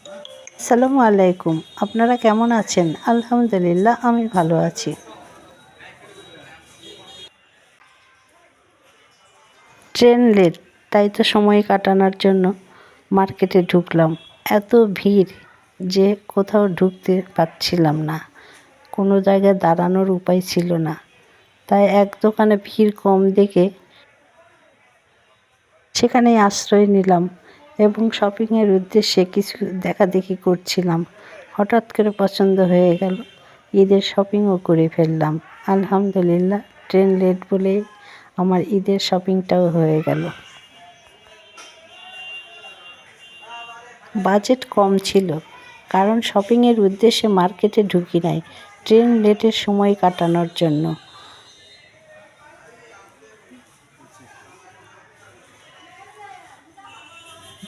আসসালামু আলাইকুম। আপনারা কেমন আছেন? আলহামদুলিল্লাহ আমি ভালো আছি। ট্রেন লেট, তাই তো সময় কাটানোর জন্য মার্কেটে ঢুকলাম। এত ভিড় যে কোথাও ঢুকতে পারছিলাম না, কোনো জায়গায় দাঁড়ানোর উপায় ছিল না। তাই এক দোকানে ভিড় কম দেখে সেখানেই আশ্রয় নিলাম এবং শপিংয়ের উদ্দেশ্যে কিছু দেখাদেখি করছিলাম। হঠাৎ করে পছন্দ হয়ে গেল, ঈদের শপিংও করে ফেললাম। আলহামদুলিল্লাহ, ট্রেন লেট বলে আমার ঈদের শপিংটাও হয়ে গেল। বাজেট কম ছিল, কারণ শপিংয়ের উদ্দেশ্যে মার্কেটে ঢুকি নাই, ট্রেন লেটের সময় কাটানোর জন্য।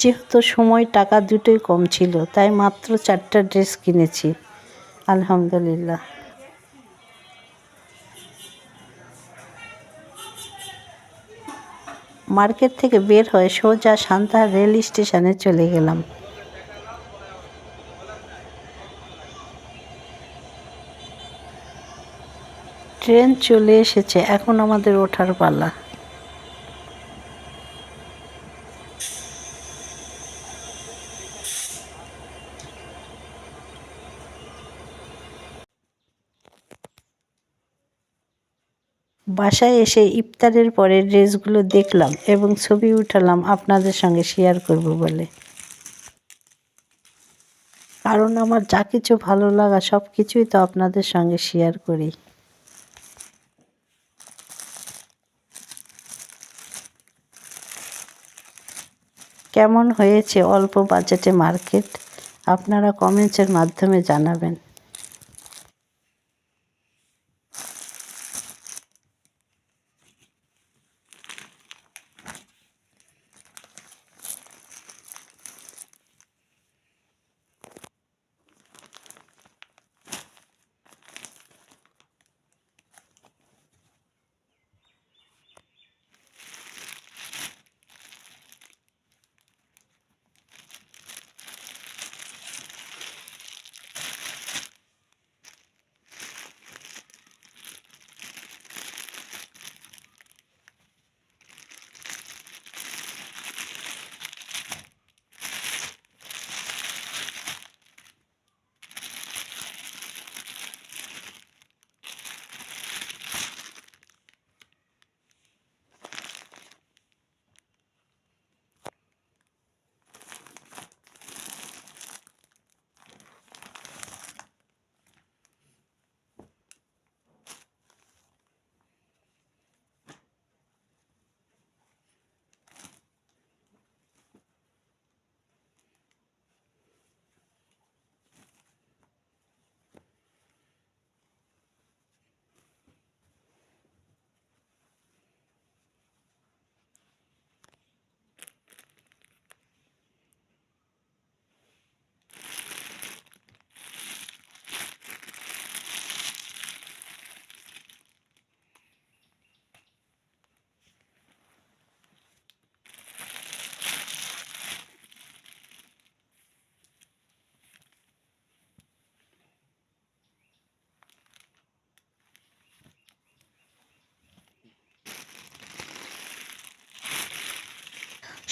যেহেতু সময় টাকা দুটোই কম ছিল, তাই মাত্র 4টা ড্রেস কিনেছি। আলহামদুলিল্লাহ। মার্কেট থেকে বের হয়ে সোজা সান্তাহার রেল স্টেশনে চলে গেলাম। ট্রেন চলে এসেছে, এখন আমাদের ওঠার পালা। বাসায় এসে ইফতারের পরে ড্রেসগুলো দেখলাম এবং ছবি উঠালাম আপনাদের সঙ্গে শেয়ার করব বলে। কারণ আমার যা কিছু ভালো লাগা সব কিছুই তো আপনাদের সঙ্গে শেয়ার করি। কেমন হয়েছে অল্প বাজেটে মার্কেট? আপনারা কমেন্টসের মাধ্যমে জানাবেন।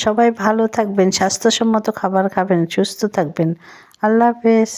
সবাই ভালো থাকবেন, স্বাস্থ্যসম্মত খাবার খাবেন, সুস্থ থাকবেন। আল্লাহ হাফেজ।